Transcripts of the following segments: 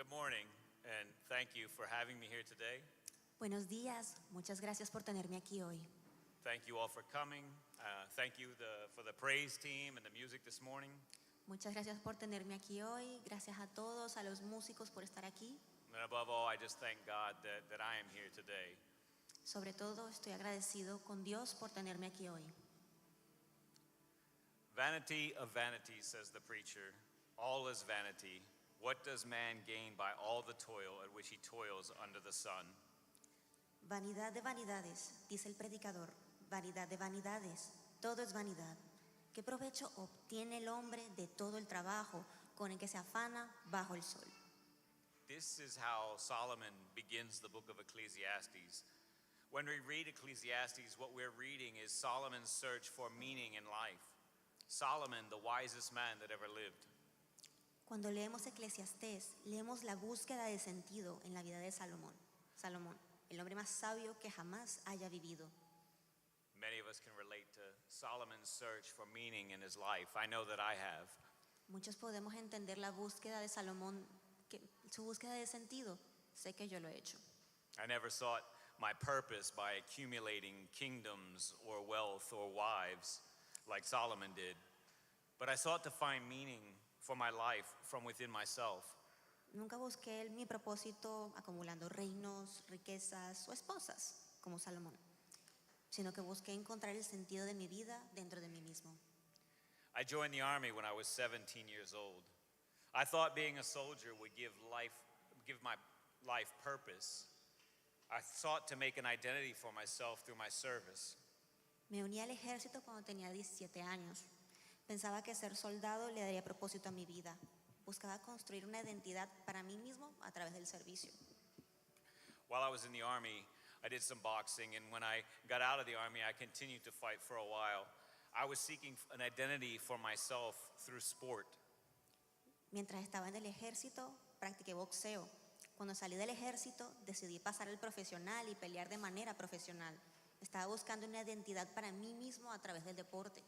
Good morning, and thank you for having me here today. Buenos días, muchas gracias por tenerme aquí hoy. Thank you all for coming. Thank you for the praise team and the music this morning. Muchas gracias por tenerme aquí hoy. Gracias a todos, a los músicos por estar aquí. And above all, I just thank God that I am here today. Sobre todo, estoy agradecido con Dios por tenerme aquí hoy. Vanity of vanities, says the preacher. All is vanity. What does man gain by all the toil at which he toils under the sun? Vanidad de vanidades, dice el predicador. Vanidad de vanidades, todo es vanidad. ¿Qué provecho obtiene el hombre de todo el trabajo con el que se afana bajo el sol? This is how Solomon begins the book of Ecclesiastes. When we read Ecclesiastes, what we're reading is Solomon's search for meaning in life. Solomon, the wisest man that ever lived. Cuando leemos Eclesiastés, leemos la búsqueda de sentido en la vida de Salomón. Salomón, el hombre más sabio que jamás haya vivido. Many of us can relate to Solomon's search for meaning in his life. I know that I have. Muchos podemos entender la búsqueda de Salomón, su búsqueda de sentido. Sé que yo lo he hecho. I never sought my purpose by accumulating kingdoms or wealth or wives like Solomon did, but I sought to find meaning for my life from within myself. Nunca busqué mi propósito acumulando reinos, riquezas o esposas, como Salomón, sino que busqué encontrar el sentido de mi vida dentro de mí mismo. I joined the army when I was 17 years old. I thought being a soldier would give my life purpose. I sought to make an identity for myself through my service. Me uní al ejército cuando tenía 17 años. Pensaba que ser soldado le daría propósito a mi vida. Buscaba construir una identidad para mí mismo a través del servicio. While I was in the army, I did some boxing, and when I got out of the army, I continued to fight for a while. I was seeking an identity for myself through sport. Mientras estaba en el ejército, practiqué boxeo. Cuando salí del ejército, decidí pasar al profesional y pelear de manera profesional. Estaba buscando una identidad para mí mismo a través del deporte.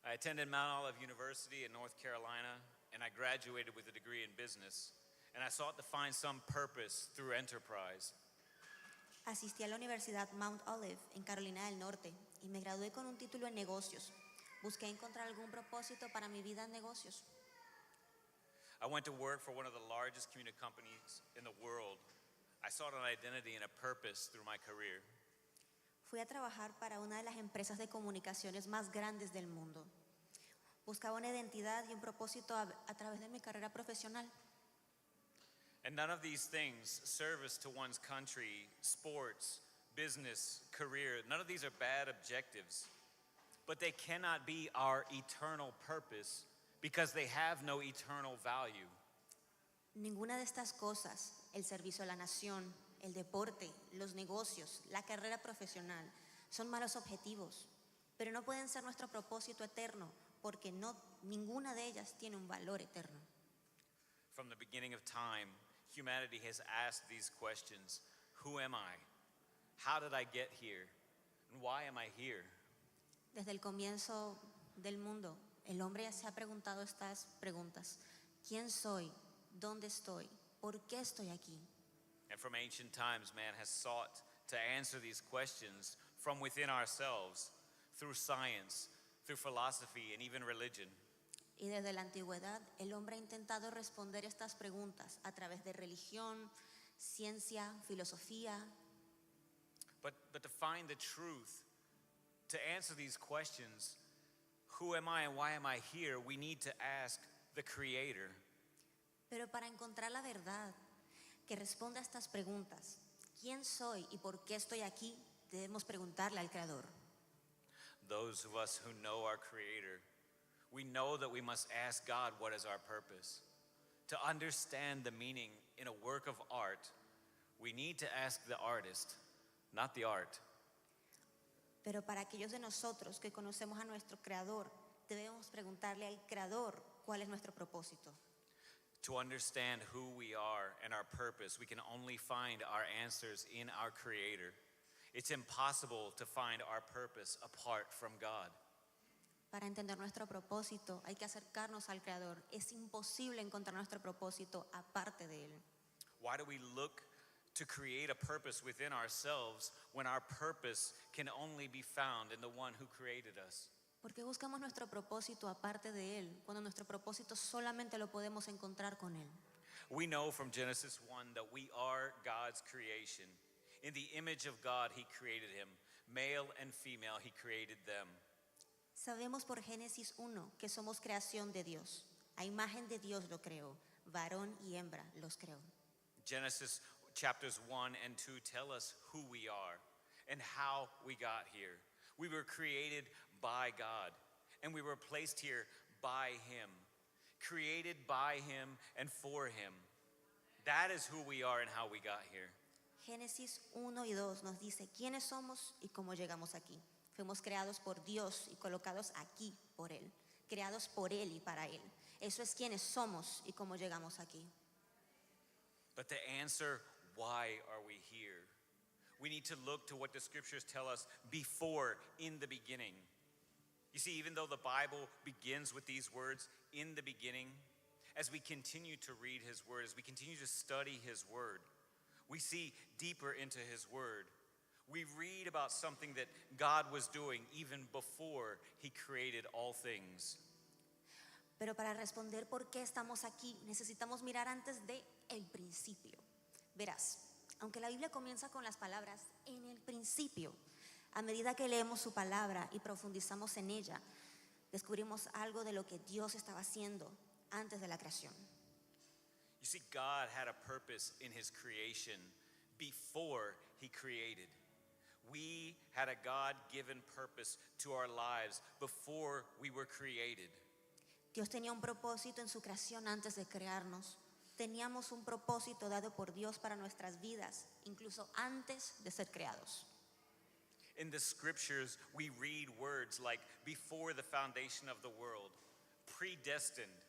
I attended Mount Olive University in North Carolina, and I graduated with a degree in business, and I sought to find some purpose through enterprise. Asistí a la Universidad Mount Olive en Carolina del Norte y me gradué con un título en negocios. Busqué encontrar algún propósito para mi vida en negocios. I went to work for one of the largest community companies in the world. I sought an identity and a purpose through my career. Fui a trabajar para una de las empresas de comunicaciones más grandes del mundo. Buscaba una identidad y un propósito a través de mi carrera profesional. And none of these things, service to one's country, sports, business, career, none of these are bad objectives. But they cannot be our eternal purpose because they have no eternal value. Ninguna de estas cosas, el servicio a la nación, el deporte, los negocios, la carrera profesional, son malos objetivos, pero no pueden ser nuestro propósito eterno porque ninguna de ellas tiene un valor eterno. From the beginning of time, humanity has asked these questions. Who am I? How did I get here? And why am I here? Desde el comienzo del mundo, el hombre se ha preguntado estas preguntas. ¿Quién soy? ¿Dónde estoy? ¿Por qué estoy aquí? And from ancient times, man has sought to answer these questions from within ourselves through science, through philosophy, and even religion. Y desde la antigüedad, el hombre ha intentado responder estas preguntas a través de religión, ciencia, filosofía. But to find the truth, to answer these questions, who am I and why am I here, we need to ask the Creator. Pero para encontrar la verdad que responda a estas preguntas, ¿quién soy y por qué estoy aquí? Debemos preguntarle al Creador. Those of us who know our Creator, we know that we must ask God what is our purpose. To understand the meaning in a work of art, we need to ask the artist, not the art. Pero para aquellos de nosotros que conocemos a nuestro Creador, debemos preguntarle al Creador cuál es nuestro propósito. To understand who we are and our purpose, we can only find our answers in our Creator. It's impossible to find our purpose apart from God. Para entender nuestro propósito hay que acercarnos al Creador. Es imposible encontrar nuestro propósito aparte de Él. Why do we look to create a purpose within ourselves when our purpose can only be found in the one who created us? ¿Por qué buscamos nuestro propósito aparte de Él cuando nuestro propósito solamente lo podemos encontrar con Él? We know from Genesis 1 that we are God's creation. In the image of God, He created him. Male and female, He created them. Sabemos por Génesis 1 que somos creación de Dios. A imagen de Dios lo creó. Varón y hembra los creó. Genesis chapters 1 and 2 tell us who we are and how we got here. We were created by God, and we were placed here by Him. Created by Him and for Him. That is who we are and how we got here. Génesis 1 y 2 nos dice quiénes somos y cómo llegamos aquí. Fuimos creados por Dios y colocados aquí por Él. Creados por Él y para Él. Eso es quiénes somos y cómo llegamos aquí. But to answer why are we here, we need to look to what the scriptures tell us before, in the beginning. You see, even though the Bible begins with these words, in the beginning, as we continue to read His Word, as we continue to study His Word, we see deeper into His Word. We read about something that God was doing even before He created all things. Pero para responder por qué estamos aquí, necesitamos mirar antes de el principio. Verás, aunque la Biblia comienza con las palabras en el principio, a medida que leemos su palabra y profundizamos en ella, descubrimos algo de lo que Dios estaba haciendo antes de la creación. You see, God had a purpose in His creation before He created. We had a God-given purpose to our lives before we were created. Dios tenía un propósito en su creación antes de crearnos. Teníamos un propósito dado por Dios para nuestras vidas, incluso antes de ser creados. In the scriptures, we read words like before the foundation of the world, predestined,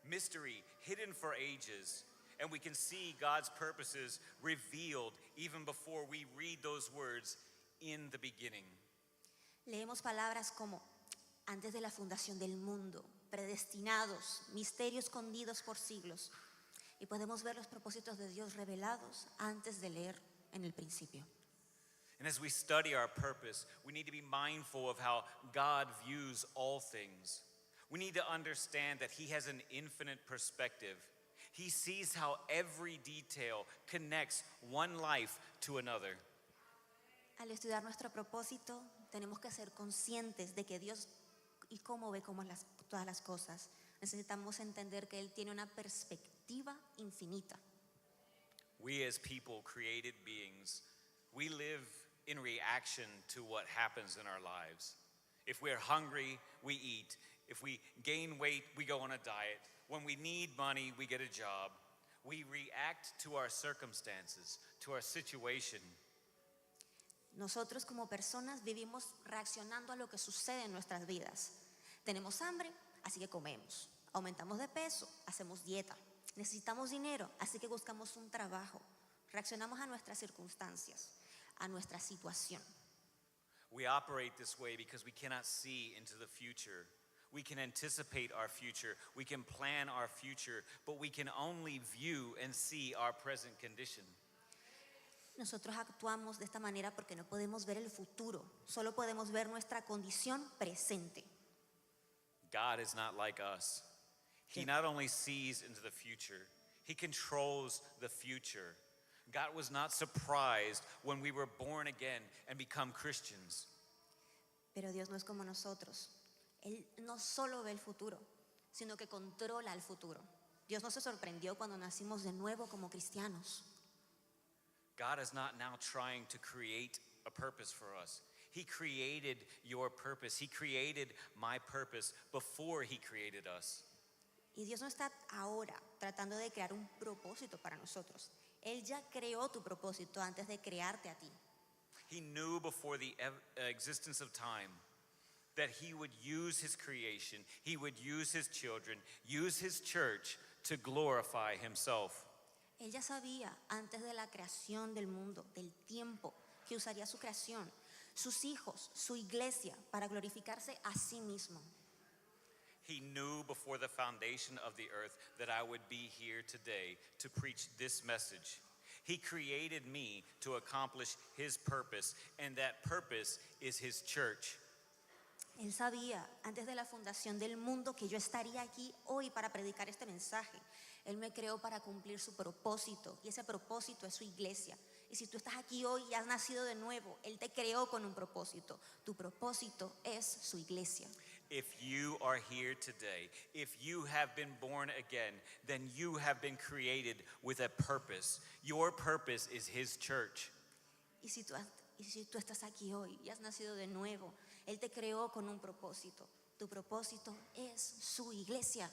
mystery hidden for ages, and we can see God's purposes revealed even before we read those words in the beginning. Leemos palabras como antes de la fundación del mundo, predestinados, misterios escondidos por siglos, y podemos ver los propósitos de Dios revelados antes de leer en el principio. And as we study our purpose, we need to be mindful of how God views all things. We need to understand that He has an infinite perspective. He sees how every detail connects one life to another. Al estudiar nuestro propósito, tenemos que ser conscientes de que Dios y cómo ve todas las cosas. Necesitamos entender que Él tiene una perspectiva infinita. We as people, created beings, we live in reaction to what happens in our lives. If we're hungry, we eat. If we gain weight, we go on a diet. When we need money, we get a job. We react to our circumstances, to our situation. Nosotros como personas vivimos reaccionando a lo que sucede en nuestras vidas. Tenemos hambre, así que comemos. Aumentamos de peso, hacemos dieta. Necesitamos dinero, así que buscamos un trabajo. Reaccionamos a nuestras circunstancias, a nuestra situación. We operate this way because we cannot see into the future. We can anticipate our future. We can plan our future, but we can only view and see our present condition. Nosotros actuamos de esta manera porque no podemos ver el futuro, solo podemos ver nuestra condición presente. God is not like us. He not only sees into the future, He controls the future. God was not surprised when we were born again and become Christians. Pero Dios no es como nosotros. Él no solo ve el futuro, sino que controla el futuro. Dios no se sorprendió cuando nacimos de nuevo como cristianos. God is not now trying to create a purpose for us. He created your purpose. He created my purpose before He created us. Y Dios no está ahora tratando de crear un propósito para nosotros. Él ya creó tu propósito antes de crearte a ti. He knew before the existence of time that He would use His creation, He would use His children, use His church to glorify Himself. Él ya sabía antes de la creación del mundo, del tiempo, que usaría su creación, sus hijos, su iglesia, para glorificarse a sí mismo. He knew before the foundation of the earth that I would be here today to preach this message. He created me to accomplish his purpose, and that purpose is his church. Él sabía antes de la fundación del mundo que yo estaría aquí hoy para predicar este mensaje. Él me creó para cumplir su propósito y ese propósito es su iglesia. Y si tú estás aquí hoy y has nacido de nuevo, Él te creó con un propósito. Tu propósito es su iglesia. If you are here today, if you have been born again, then you have been created with a purpose. Your purpose is his church. Y si tú estás aquí hoy y has nacido de nuevo, Él te creó con un propósito. Tu propósito es su iglesia.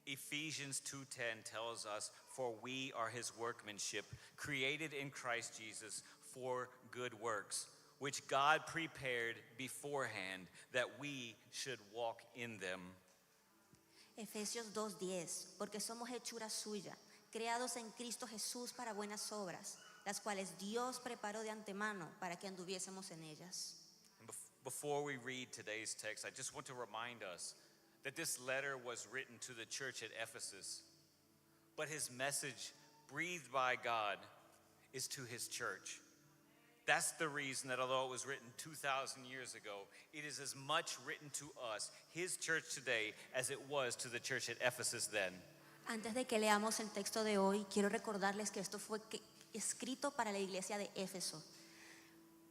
Ephesians 2:10 tells us, "For we are his workmanship, created in Christ Jesus for good works, which God prepared beforehand that we should walk in them." Efesios 2:10, porque somos hechura suya, creados en Cristo Jesús para buenas obras, las cuales Dios preparó de antemano para que anduviésemos en ellas. And before we read today's text, I just want to remind us that this letter was written to the church at Ephesus, but his message, breathed by God, is to his church. That's the reason that although it was written 2,000 years ago, it is as much written to us, his church today, as it was to the church at Ephesus then. Antes de que leamos el texto de hoy, quiero recordarles que esto fue escrito para la iglesia de Éfeso.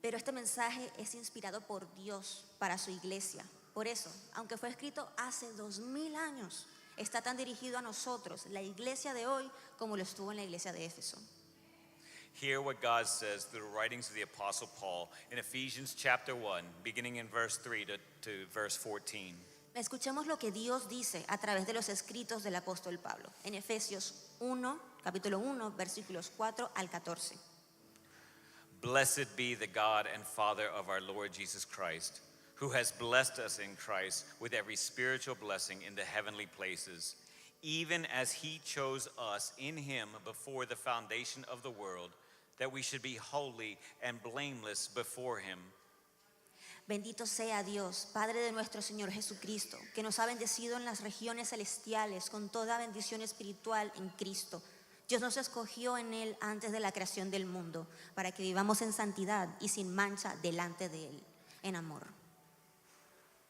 Pero este mensaje es inspirado por Dios para su iglesia. Por eso, aunque fue escrito hace 2000 años, está tan dirigido a nosotros, la iglesia de hoy, como lo estuvo en la iglesia de Éfeso. Hear what God says through the writings of the Apostle Paul in Ephesians chapter 1, beginning in verse 3 to verse 14. Escuchemos lo que Dios dice a través de los escritos del apóstol Pablo. En Efesios 1, capítulo 1, versículos 4 al 14. Blessed be the God and Father of our Lord Jesus Christ, who has blessed us in Christ with every spiritual blessing in the heavenly places, even as he chose us in him before the foundation of the world, that we should be holy and blameless before him. Bendito sea Dios, Padre de nuestro Señor Jesucristo, que nos ha bendecido en las regiones celestiales con toda bendición espiritual en Cristo. Dios nos escogió en Él antes de la creación del mundo, para que vivamos en santidad y sin mancha delante de Él, en amor.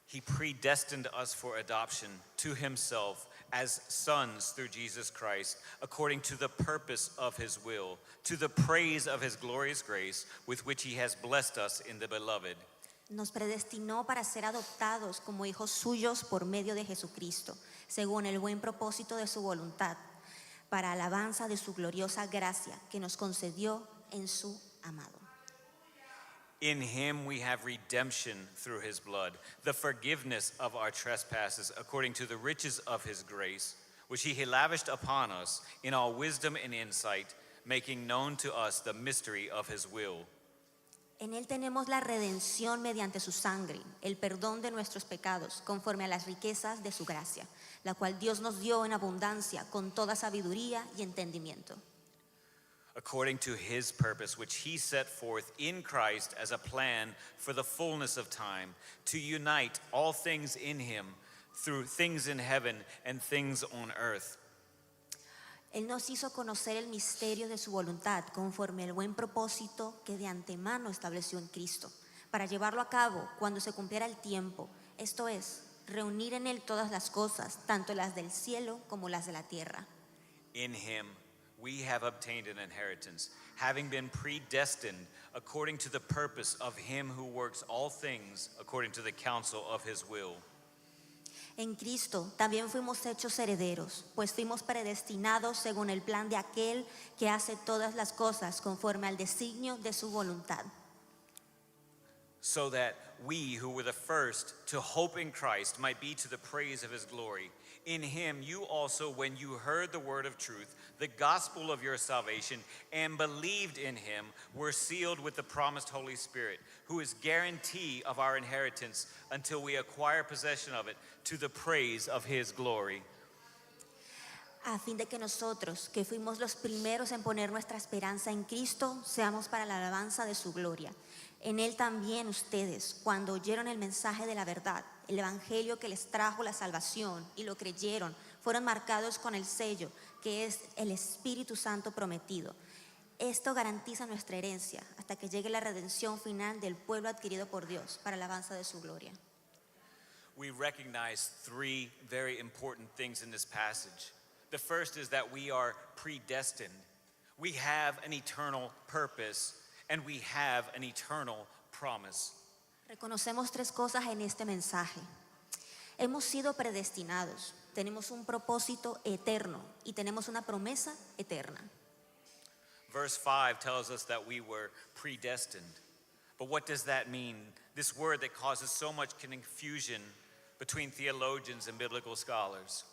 He predestined us for adoption to himself as sons through Jesus Christ, according to the purpose of his will, to the praise of his glorious grace, with which he has blessed us in the beloved. Nos predestinó para ser adoptados como hijos suyos por medio de Jesucristo, según el buen propósito de su voluntad, para alabanza de su gloriosa gracia que nos concedió en su amado. In him we have redemption through his blood, the forgiveness of our trespasses, according to the riches of his grace, which he lavished upon us in all wisdom and insight, making known to us the mystery of his will. En Él tenemos la redención mediante su sangre, el perdón de nuestros pecados, conforme a las riquezas de su gracia, la cual Dios nos dio en abundancia, con toda sabiduría y entendimiento. According to his purpose, which he set forth in Christ as a plan for the fullness of time, to unite all things in him, through things in heaven and things on earth. Él nos hizo conocer el misterio de su voluntad, conforme al buen propósito que de antemano estableció en Cristo, para llevarlo a cabo cuando se cumpliera el tiempo, esto es, reunir en Él todas las cosas, tanto las del cielo como las de la tierra. In him we have obtained an inheritance, having been predestined according to the purpose of him who works all things according to the counsel of his will. En Cristo también fuimos hechos herederos, pues fuimos predestinados según el plan de aquel que hace todas las cosas conforme al designio de su voluntad. So that we who were the first to hope in Christ might be to the praise of his glory. In him you also, when you heard the word of truth, the gospel of your salvation, and believed in him, were sealed with the promised Holy Spirit, who is guarantee of our inheritance until we acquire possession of it, to the praise of his glory. A fin de que nosotros, que fuimos los primeros en poner nuestra esperanza en Cristo, seamos para la alabanza de su gloria. En Él también ustedes, cuando oyeron el mensaje de la verdad, el evangelio que les trajo la salvación y lo creyeron, fueron marcados con el sello que es el Espíritu Santo prometido. Esto garantiza nuestra herencia hasta que llegue la redención final del pueblo adquirido por Dios para la alabanza de su gloria. We recognize three very important things in this passage. The first is that we are predestined. We have an eternal purpose and we have an eternal promise. Reconocemos tres cosas en este mensaje. Hemos sido predestinados, tenemos un propósito eterno y tenemos una promesa eterna. Verse 5 tells us that we were predestined. But what does that mean? This word that causes so much confusion between theologians and biblical scholars.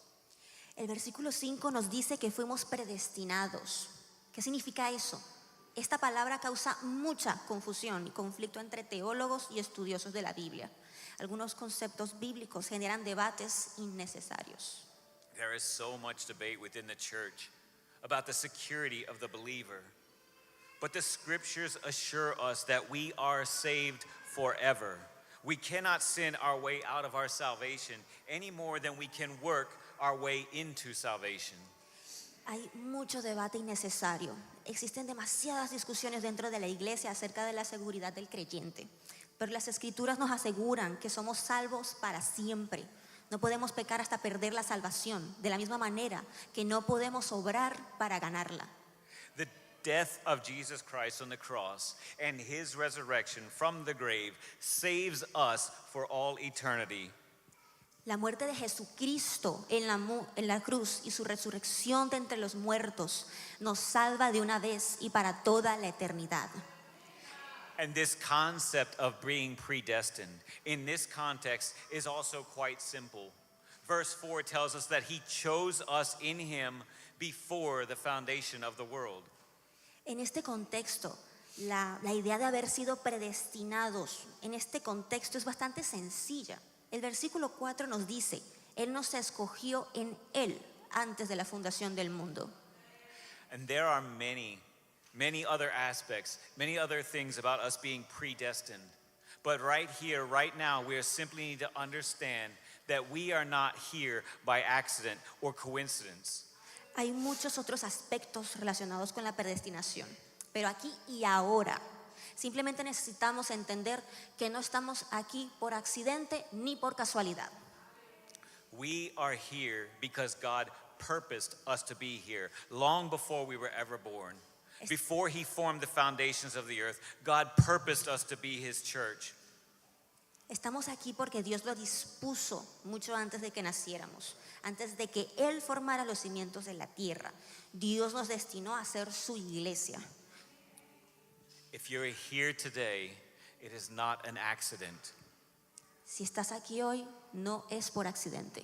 El versículo 5 nos dice que fuimos predestinados. ¿Qué significa eso? Esta palabra causa mucha confusión y conflicto entre teólogos y estudiosos de la Biblia. Algunos conceptos bíblicos generan debates innecesarios. There is so much debate within the church about the security of the believer. But the scriptures assure us that we are saved forever. We cannot sin our way out of our salvation any more than we can work our way into salvation. Hay mucho debate innecesario. Existen demasiadas discusiones dentro de la iglesia acerca de la seguridad del creyente. Pero las escrituras nos aseguran que somos salvos para siempre. No podemos pecar hasta perder la salvación, de la misma manera que no podemos obrar para ganarla. The death of Jesus Christ on the cross and his resurrection from the grave saves us for all eternity. La muerte de Jesucristo en la cruz y su resurrección de entre los muertos nos salva de una vez y para toda la eternidad. And this concept of being predestined in this context is also quite simple. Verse 4 tells us that he chose us in him before the foundation of the world. En este contexto, la idea de haber sido predestinados en este contexto es bastante sencilla. El versículo 4 nos dice, Él nos escogió en Él antes de la fundación del mundo. And there are many other aspects, many other things about us being predestined. But right here, right now, we simply need to understand that we are not here by accident or coincidence. Hay muchos otros aspectos relacionados con la predestinación, pero aquí y ahora simplemente necesitamos entender que no estamos aquí por accidente ni por casualidad. We are here because God purposed us to be here long before we were ever born. Before he formed the foundations of the earth, God purposed us to be his church. Estamos aquí porque Dios lo dispuso mucho antes de que naciéramos, antes de que Él formara los cimientos de la tierra. Dios nos destinó a ser su iglesia. If you're here today, it is not an accident. Si estás aquí hoy, no es por accidente.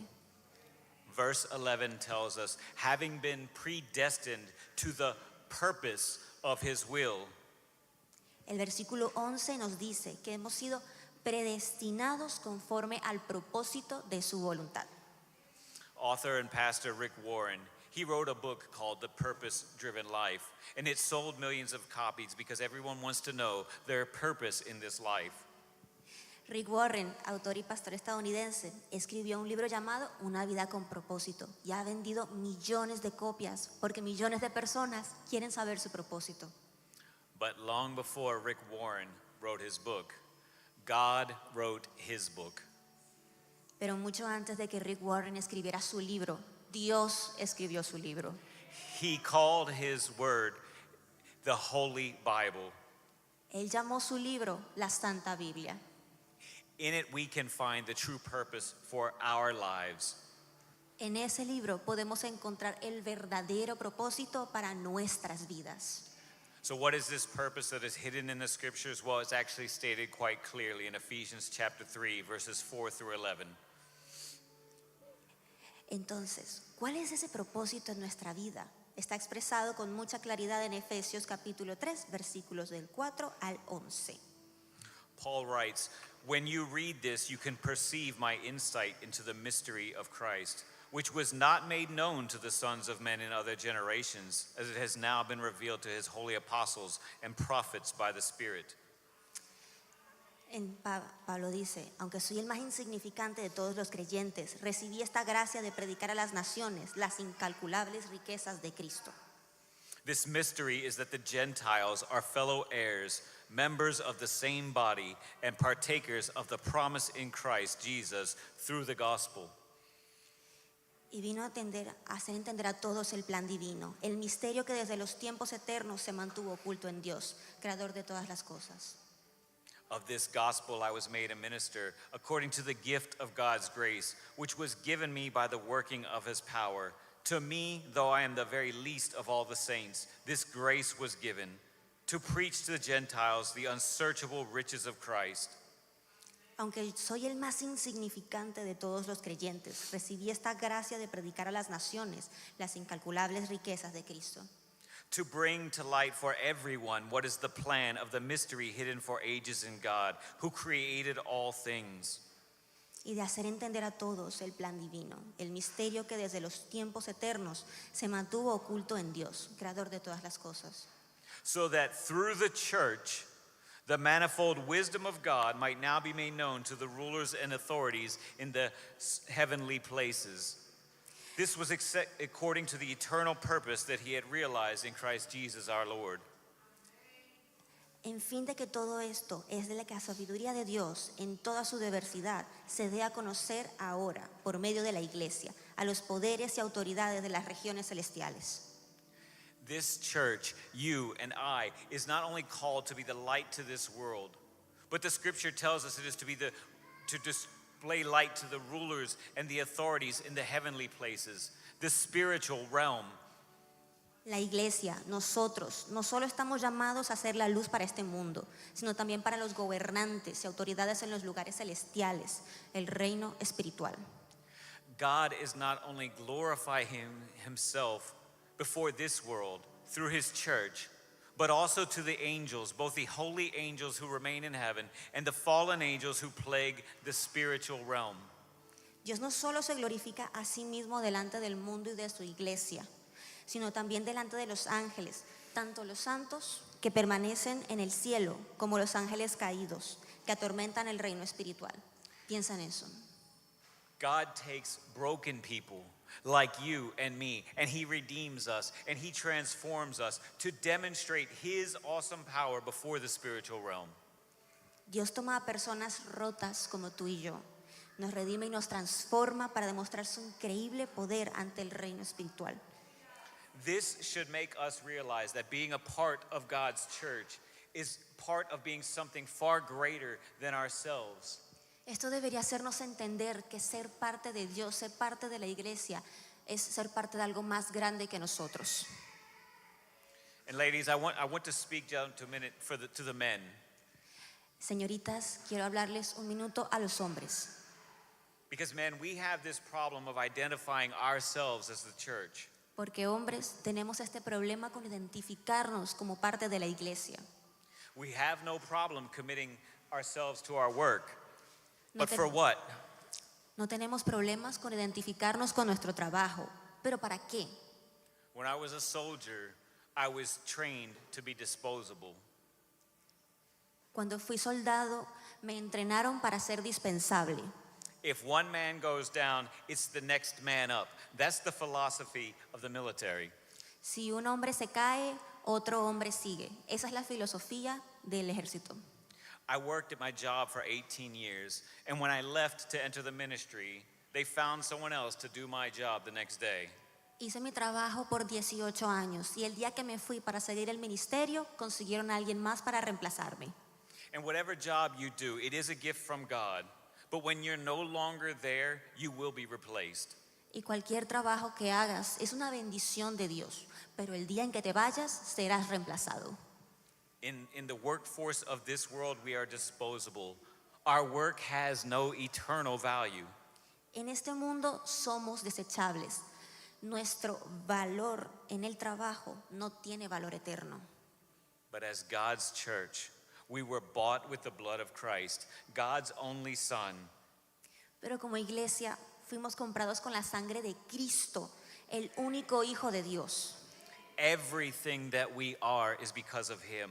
Verse 11 tells us, having been predestined to the purpose of his will. El versículo 11 nos dice que hemos sido predestinados conforme al propósito de su voluntad. Author and pastor Rick Warren, he wrote a book called The Purpose-Driven Life, and it sold millions of copies because everyone wants to know their purpose in this life. Rick Warren, autor y pastor estadounidense, escribió un libro llamado Una vida con propósito y ha vendido millones de copias porque millones de personas quieren saber su propósito. But long before Rick Warren wrote his book, God wrote his book. Pero mucho antes de que Rick Warren escribiera su libro, Dios escribió su libro. He called his word the Holy Bible. Él llamó su libro la Santa Biblia. In it we can find the true purpose for our lives. En ese libro podemos encontrar el verdadero propósito para nuestras vidas. So what is this purpose that is hidden in the scriptures? Well, it's actually stated quite clearly in Ephesians chapter 3, verses 4 through 11. Entonces, ¿cuál es ese propósito en nuestra vida? Está expresado con mucha claridad en Efesios capítulo 3, versículos del 4 al 11. Paul writes, when you read this, you can perceive my insight into the mystery of Christ, which was not made known to the sons of men in other generations, as it has now been revealed to his holy apostles and prophets by the Spirit. Pablo dice, aunque soy el más insignificante de todos los creyentes, recibí esta gracia de predicar a las naciones las incalculables riquezas de Cristo. This mystery is that the Gentiles are fellow heirs, members of the same body, and partakers of the promise in Christ Jesus through the gospel. Y vino a hacer entender a todos el plan divino, el misterio que desde los tiempos eternos se mantuvo oculto en Dios, creador de todas las cosas. Of this gospel I was made a minister, according to the gift of God's grace, which was given me by the working of his power. To me, though I am the very least of all the saints, this grace was given, to preach to the Gentiles the unsearchable riches of Christ. Aunque soy el más insignificante de todos los creyentes, recibí esta gracia de predicar a las naciones las incalculables riquezas de Cristo. To bring to light for everyone what is the plan of the mystery hidden for ages in God, who created all things. Y de hacer entender a todos el plan divino, el misterio que desde los tiempos eternos se mantuvo oculto en Dios, creador de todas las cosas. So that through the church, the manifold wisdom of God might now be made known to the rulers and authorities in the heavenly places. This was according to the eternal purpose that he had realized in Christ Jesus our Lord. En fin de que todo esto es de la que la sabiduría de Dios en toda su diversidad se dé a conocer ahora por medio de la iglesia a los poderes y autoridades de las regiones celestiales. This church, you and I, is not only called to be the light to this world, but the scripture tells us it is to display light to the rulers and the authorities in the heavenly places, the spiritual realm. La iglesia, nosotros, no solo estamos llamados a ser la luz para este mundo, sino también para los gobernantes y autoridades en los lugares celestiales, el reino espiritual. God is not only glorifying himself before this world through his church, but also to the angels, both the holy angels who remain in heaven and the fallen angels who plague the spiritual realm. Dios no solo se glorifica a sí mismo delante del mundo y de su iglesia, sino también delante de los ángeles, tanto los santos que permanecen en el cielo como los ángeles caídos que atormentan el reino espiritual. Piensa en eso. God takes broken people like you and me, and he redeems us, and he transforms us to demonstrate his awesome power before the spiritual realm. Dios toma a personas rotas como tú y yo, nos redime y nos transforma para demostrar su increíble poder ante el reino espiritual. This should make us realize that being a part of God's church is part of being something far greater than ourselves. Esto debería hacernos entender que ser parte de Dios, ser parte de la iglesia, es ser parte de algo más grande que nosotros. And ladies, I want to speak down to a minute to the men. Señoritas, quiero hablarles un minuto a los hombres. Because men, we have this problem of identifying ourselves as the church. Porque hombres tenemos este problema con identificarnos como parte de la iglesia. We have no problem committing ourselves to our work. No, But for what? No tenemos problemas con identificarnos con nuestro trabajo. ¿Pero para qué? When I was a soldier, I was trained to be disposable. Cuando fui soldado, me entrenaron para ser dispensable. If one man goes down, it's the next man up. That's the philosophy of the military. Si un hombre se cae, otro hombre sigue. Esa es la filosofía del ejército. I worked at my job for 18 years, and when I left to enter the ministry, they found someone else to do my job the next day. Hice mi trabajo por 18 años y el día que me fui para seguir el ministerio, consiguieron a alguien más para reemplazarme. And whatever job you do, it is a gift from God. But when you're no longer there, you will be replaced. Y cualquier trabajo que hagas es una bendición de Dios, pero el día en que te vayas serás reemplazado. In the workforce of this world, we are disposable. Our work has no eternal value. En este mundo somos desechables. Nuestro valor en el trabajo no tiene valor eterno. But as God's church, we were bought with the blood of Christ, God's only Son. Pero como iglesia fuimos comprados con la sangre de Cristo, el único Hijo de Dios. Everything that we are is because of Him.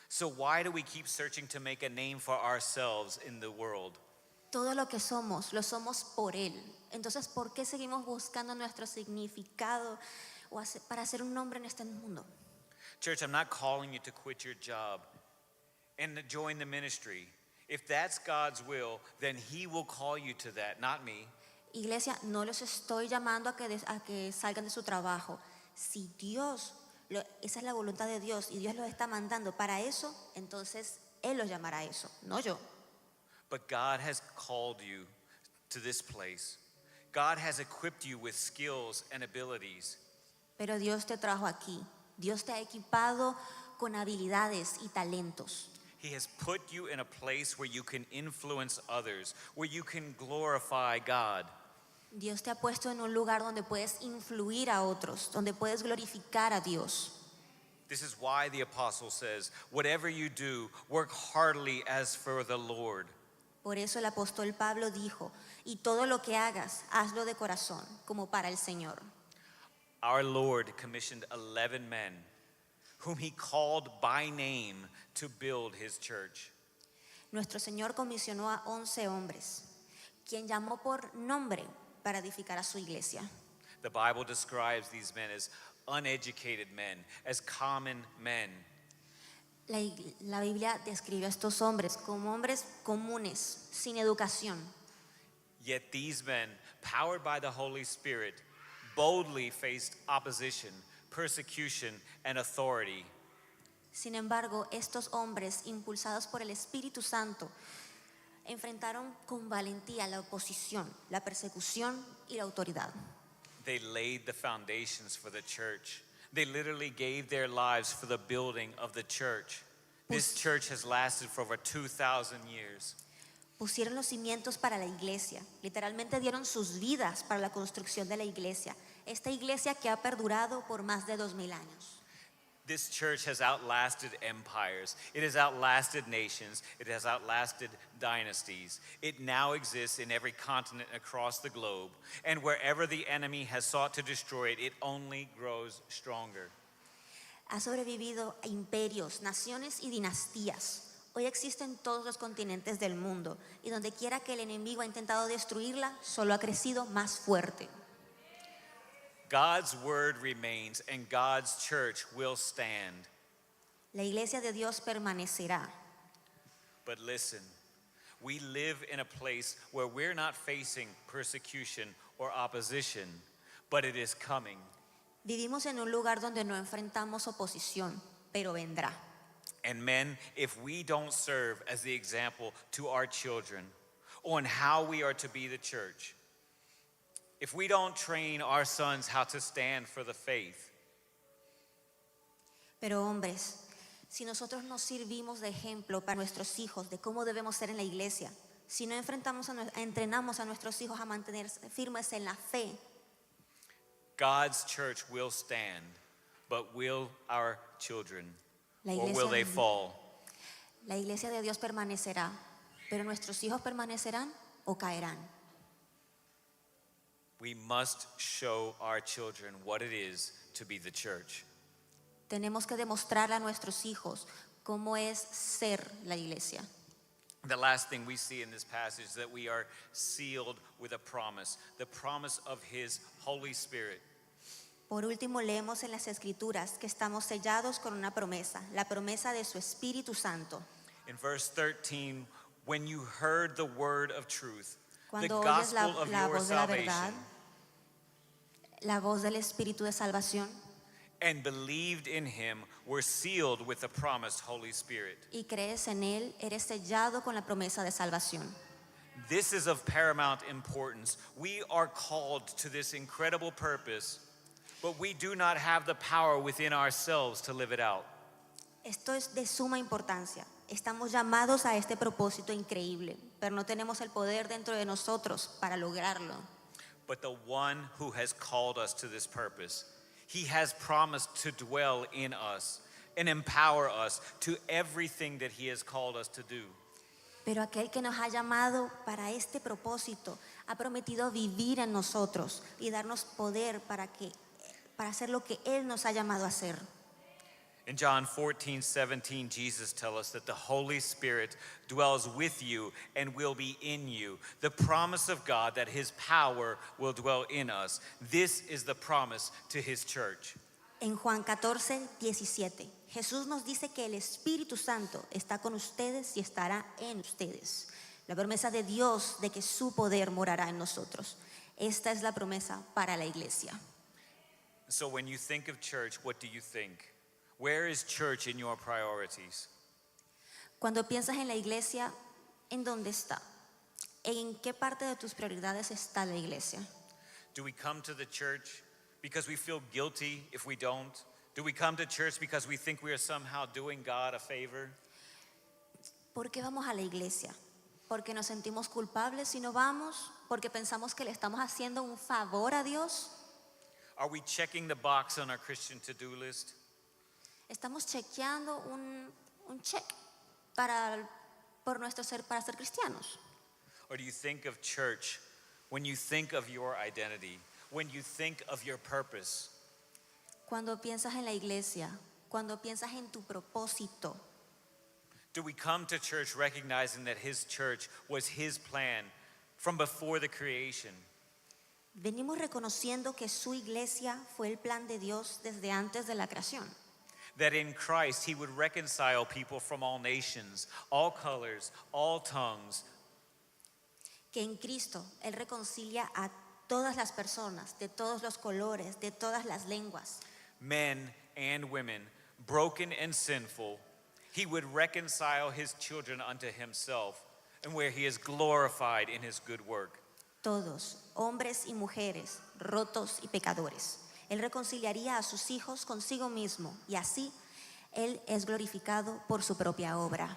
So why do we keep searching to make a name for ourselves in the world? Todo lo que somos, lo somos por Él. Entonces, ¿por qué seguimos buscando nuestro significado para hacer un nombre en este mundo? Church, I'm not calling you to quit your job and to join the ministry. If that's God's will, then He will call you to that, not me. Iglesia, no los estoy llamando a que salgan de su trabajo. Si esa es la voluntad de Dios y Dios los está mandando para eso, entonces Él los llamará a eso, no yo. But God has called you to this place. God has equipped you with skills and abilities. Pero Dios te trajo aquí. Dios te ha equipado con habilidades y talentos. He has put you in a place where you can influence others, where you can glorify God. Dios te ha puesto en un lugar donde puedes influir a otros, donde puedes glorificar a Dios. This is why the apostle says, whatever you do, work heartily as for the Lord. Por eso el apóstol Pablo dijo, y todo lo que hagas, hazlo de corazón, como para el Señor. Our Lord commissioned 11 men whom He called by name to build His church. Nuestro Señor comisionó a 11 hombres, quien llamó por nombre para edificar a su iglesia. The Bible describes these men as uneducated men, as common men. La Biblia describe a estos hombres como hombres comunes, sin educación. Yet these men, powered by the Holy Spirit, boldly faced opposition, persecution, and authority. Sin embargo, estos hombres, impulsados por el Espíritu Santo, enfrentaron con valentía la oposición, la persecución y la autoridad. They laid the foundations for the church. They literally gave their lives for the building of the church. This church has lasted for over 2,000 years. Pusieron los cimientos para la iglesia, literalmente dieron sus vidas para la construcción de la iglesia. Esta iglesia que ha perdurado por más de 2000 años. This church has outlasted empires. It has outlasted nations. It has outlasted dynasties. It now exists in every continent across the globe. And wherever the enemy has sought to destroy it, it only grows stronger. Ha sobrevivido a imperios, naciones y dinastías. Hoy existe en todos los continentes del mundo y donde quiera que el enemigo ha intentado destruirla, solo ha crecido más fuerte. God's word remains and God's church will stand. La iglesia de Dios permanecerá. But listen, we live in a place where we're not facing persecution or opposition, but it is coming. Vivimos en un lugar donde no enfrentamos oposición, pero vendrá. And men, if we don't serve as the example to our children on how we are to be the church, if we don't train our sons how to stand for the faith, Pero hombres, si nosotros no servimos de ejemplo para nuestros hijos de cómo debemos ser en la iglesia, si no entrenamos a nuestros hijos a mantenerse firmes en la fe, God's church will stand, but will our children, La or will they fall? la iglesia de Dios permanecerá, pero nuestros hijos permanecerán o caerán. We must show our children what it is to be the church. Tenemos que demostrarle a nuestros hijos cómo es ser la iglesia. The last thing we see in this passage is that we are sealed with a promise, the promise of His Holy Spirit. Por último, leemos en las Escrituras que estamos sellados con una promesa, la promesa de su Espíritu Santo. In verse 13, when you heard the word of truth, the Cuando oyes gospel of la your voz de la verdad, salvation, la voz del Espíritu de salvación, and believed in Him, were sealed with the promised Holy Spirit. y crees en Él, eres sellado con la promesa de salvación. This is of paramount importance. We are called to this incredible purpose, but we do not have the power within ourselves to live it out. Esto es de suma importancia. Estamos llamados a este propósito increíble, pero no tenemos el poder dentro de nosotros para lograrlo. But the one who has called us to this purpose, He has promised to dwell in us and empower us to everything that He has called us to do. Pero aquel que nos ha llamado para este propósito ha prometido vivir en nosotros y darnos poder para hacer lo que Él nos ha llamado a hacer. In John 14:17, Jesus tells us that the Holy Spirit dwells with you and will be in you. The promise of God that his power will dwell in us. This is the promise to his church. En Juan 14:17, Jesús nos dice que el Espíritu Santo está con ustedes y estará en ustedes. La promesa de Dios de que su poder morará en nosotros. Esta es la promesa para la iglesia. So when you think of church, what do you think? Where is church in your priorities? Cuando piensas en la iglesia, ¿en dónde está? ¿En qué parte de tus prioridades está la iglesia? Do we come to the church because we feel guilty if we don't? Do we come to church because we think we are somehow doing God a favor? ¿Por qué vamos a la iglesia? ¿Porque nos sentimos culpables si no vamos? ¿Porque pensamos que le estamos haciendo un favor a Dios? Are we checking the box on our Christian to-do list? Estamos chequeando un check para ser cristianos. Or do you think of church when you think of your identity, when you think of your purpose? Cuando piensas en la iglesia, cuando piensas en tu propósito, Do we come to church recognizing that his church was his plan from before the creation? venimos reconociendo que su iglesia fue el plan de Dios desde antes de la creación. That in Christ he would reconcile people from all nations, all colors, all tongues, Que en Cristo Él reconcilia a todas las personas, de todos los colores, de todas las lenguas. men and women, broken and sinful. He would reconcile his children unto himself, and where he is glorified in his good work. Todos, hombres y mujeres, rotos y pecadores. Él reconciliaría a sus hijos consigo mismo y así Él es glorificado por su propia obra.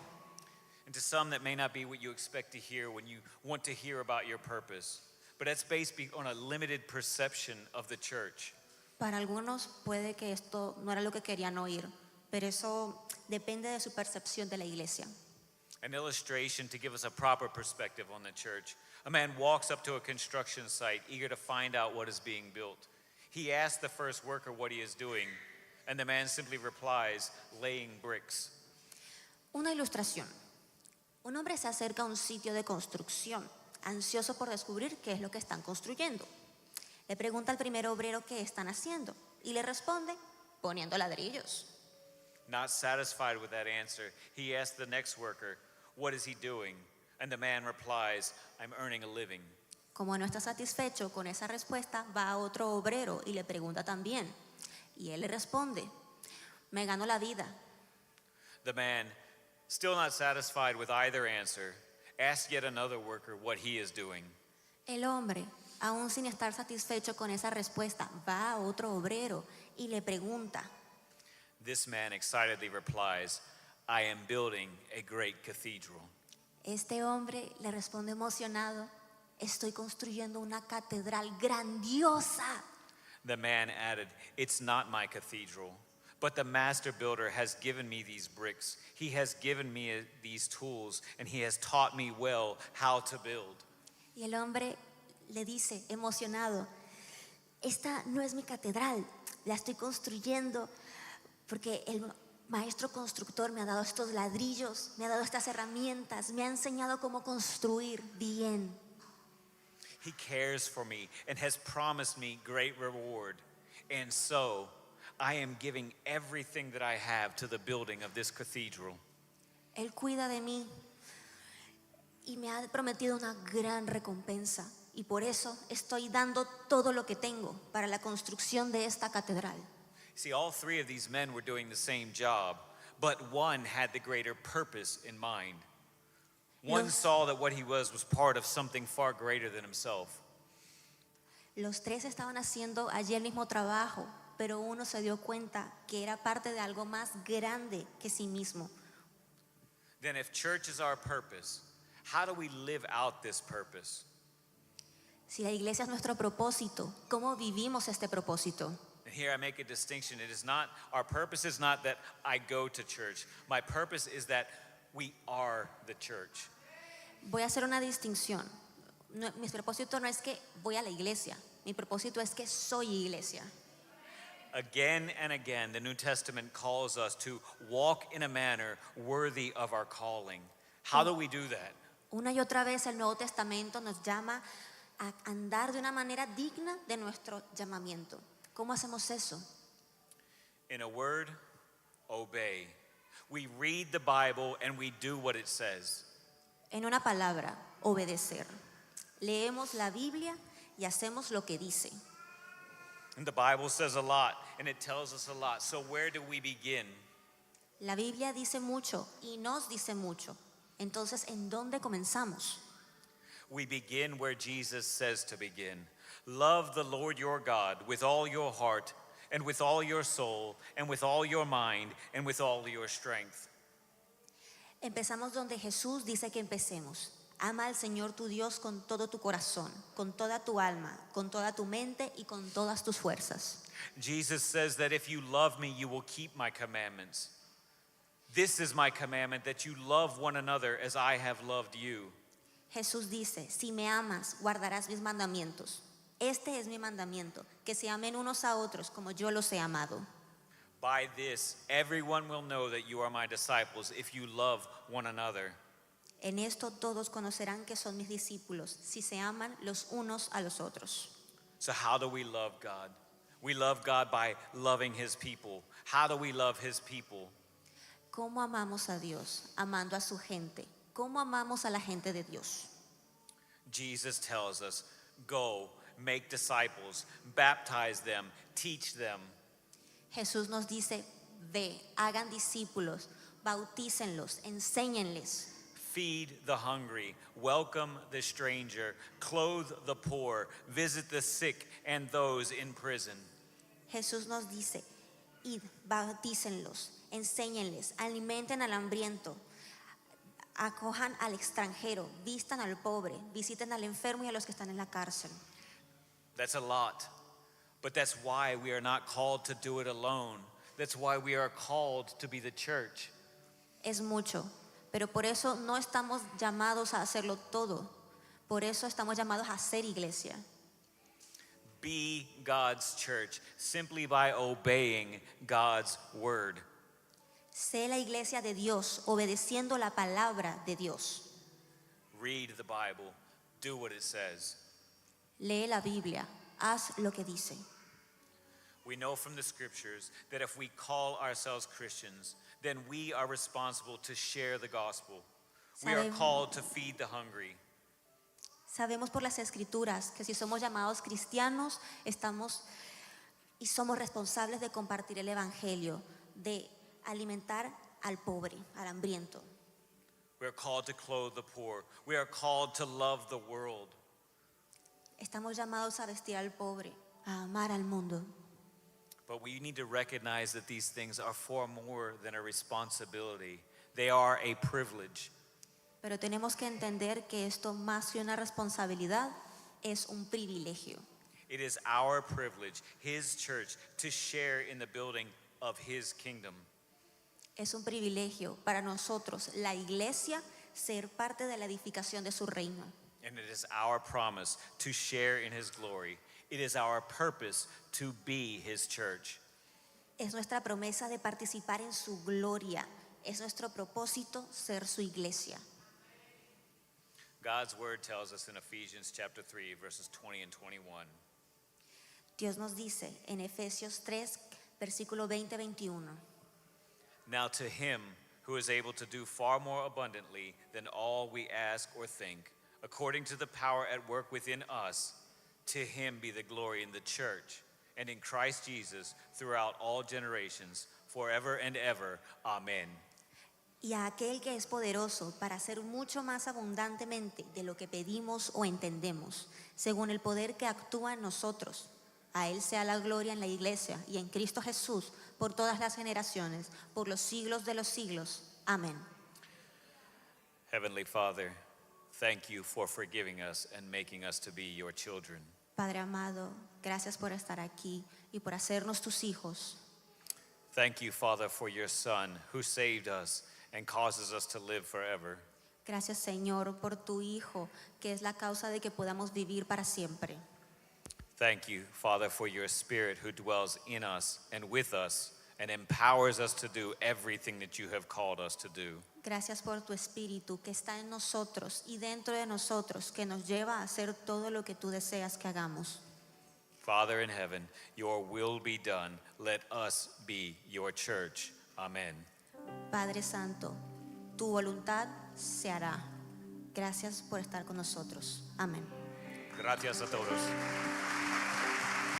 And to some, that may not be what you expect to hear when you want to hear about your purpose, but that's based on a limited perception of the church. Para algunos puede que esto no era lo que querían oír, pero eso depende de su percepción de la iglesia. An illustration to give us a proper perspective on the church. A man walks up to a construction site, eager to find out what is being built. He asks the first worker what he is doing, and the man simply replies, laying bricks. Una ilustración. Un hombre se acerca a un sitio de construcción, ansioso por descubrir qué es lo que están construyendo. Le pregunta al primer obrero qué están haciendo y le responde, poniendo ladrillos. Not satisfied with that answer, he asks the next worker, what is he doing? And the man replies, I'm earning a living. Como no está satisfecho con esa respuesta, va a otro obrero y le pregunta también. Y él le responde, me gano la vida. The man, still not satisfied with either answer, asks yet another worker what he is doing. El hombre, aún sin estar satisfecho con esa respuesta, va a otro obrero y le pregunta. This man excitedly replies, I am building a great cathedral. Este hombre le responde emocionado, estoy construyendo una catedral grandiosa. The man added, it's not my cathedral, but the master builder has given me these bricks. He has given me these tools, and he has taught me well how to build. Y el hombre le dice, emocionado, esta no es mi catedral, la estoy construyendo porque el maestro constructor me ha dado estos ladrillos, me ha dado estas herramientas, me ha enseñado cómo construir bien. He cares for me and has promised me great reward. And so, I am giving everything that I have to the building of this cathedral. Él cuida de mí y me ha prometido una gran recompensa. Y por eso estoy dando todo lo que tengo para la construcción de esta catedral. See, all three of these men were doing the same job, but one had the greater purpose in mind. One Los- saw that what he was part of something far greater than himself. Los tres estaban haciendo allí el mismo trabajo, pero uno se dio cuenta que era parte de algo más grande que sí mismo. Then if church is our purpose, how do we live out this purpose? Si la iglesia es nuestro propósito, ¿cómo vivimos este propósito? And here I make a distinction. It is not, our purpose is not that I go to church. My purpose is that we are the church. Voy a hacer una distinción. Mi propósito no es que voy a la iglesia, mi propósito es que soy iglesia. Again and again, the New Testament calls us to walk in a manner worthy of our calling. How do we do that? Una y otra vez el Nuevo Testamento nos llama a andar de una manera digna de nuestro llamamiento. ¿Cómo hacemos eso? In a word, obey. We read the Bible and we do what it says. En una palabra, obedecer. Leemos la Biblia y hacemos lo que dice. And the Bible says a lot and it tells us a lot. So where do we begin? La Biblia dice mucho y nos dice mucho. Entonces, ¿en dónde comenzamos? We begin where Jesus says to begin. Love the Lord your God with all your heart and with all your soul and with all your mind and with all your strength. Empezamos donde Jesús dice que empecemos. Ama al Señor tu Dios con todo tu corazón, con toda tu alma, con toda tu mente y con todas tus fuerzas. Jesus says that if you love me, you will keep my commandments. This is my commandment, that you love one another as I have loved you. Jesús dice, si me amas, guardarás mis mandamientos. Este es mi mandamiento, que se amen unos a otros como yo los he amado. By this, everyone will know that you are my disciples if you love one another. En esto todos conocerán que son mis discípulos, si se aman los unos a los otros. So how do we love God? We love God by loving his people. How do we love his people? ¿Cómo amamos a Dios? Amando a su gente. ¿Cómo amamos a la gente de Dios? Jesus tells us, go, make disciples, baptize them, teach them. Jesús nos dice, ve, hagan discípulos, bautícenlos, enséñenles. Feed the hungry, welcome the stranger, clothe the poor, visit the sick and those in prison. Jesús nos dice, id, bautícenlos, enséñenles, alimenten al hambriento, acojan al extranjero, vistan al pobre, visiten al enfermo y a los que están en la cárcel. That's a lot, but that's why we are not called to do it alone. That's why we are called to be the church. Es mucho, pero por eso no estamos llamados a hacerlo todo. Por eso estamos llamados a ser iglesia. Be God's church simply by obeying God's word. Sé la iglesia de Dios, obedeciendo la palabra de Dios. Read the Bible, do what it says. Lee la Biblia, haz lo que dice. We know from the scriptures that if we call ourselves Christians, then we are responsible to share the gospel. We are Sabemos- called to feed the hungry. Sabemos por las escrituras que si somos llamados cristianos, estamos y somos responsables de compartir el evangelio, de alimentar al pobre, al hambriento. We are called to clothe the poor. We are called to love the world. Estamos llamados a vestir al pobre, a amar al mundo. But we need to recognize that these things are far more than a responsibility. They are a privilege. Pero tenemos que entender que esto más que una responsabilidad es un privilegio. It is our privilege, his church, to share in the building of his kingdom. Es un privilegio para nosotros, la iglesia, ser parte de la edificación de su reino. And it is our promise to share in his glory. It is our purpose to be his church. Es nuestra promesa de participar en su gloria. Es nuestro propósito ser su iglesia. God's word tells us in Ephesians chapter 3, verses 20 and 21. Dios nos dice en Efesios 3, versículo 20-21. Now to him who is able to do far more abundantly than all we ask or think, according to the power at work within us, to him be the glory in the church and in Christ Jesus throughout all generations, forever and ever. Amen. Y a aquel que es poderoso para hacer mucho más abundantemente de lo que pedimos o entendemos, según el poder que actúa en nosotros. A él sea la gloria en la iglesia y en Cristo Jesús por todas las generaciones, por los siglos de los siglos. Amén. Heavenly Father, thank you for forgiving us and making us to be your children. Padre amado, gracias por estar aquí y por hacernos tus hijos. Thank you, Father, for your Son who saved us and causes us to live forever. Gracias, Señor, por tu Hijo, que es la causa de que podamos vivir para siempre. Thank you, Father, for your Spirit who dwells in us and with us and empowers us to do everything that you have called us to do. Gracias por tu espíritu que está en nosotros y dentro de nosotros, que nos lleva a hacer todo lo que tú deseas que hagamos. Father in heaven, your will be done. Let us be your church. Amen. Padre Santo, tu voluntad se hará. Gracias por estar con nosotros. Amén. Gracias a todos.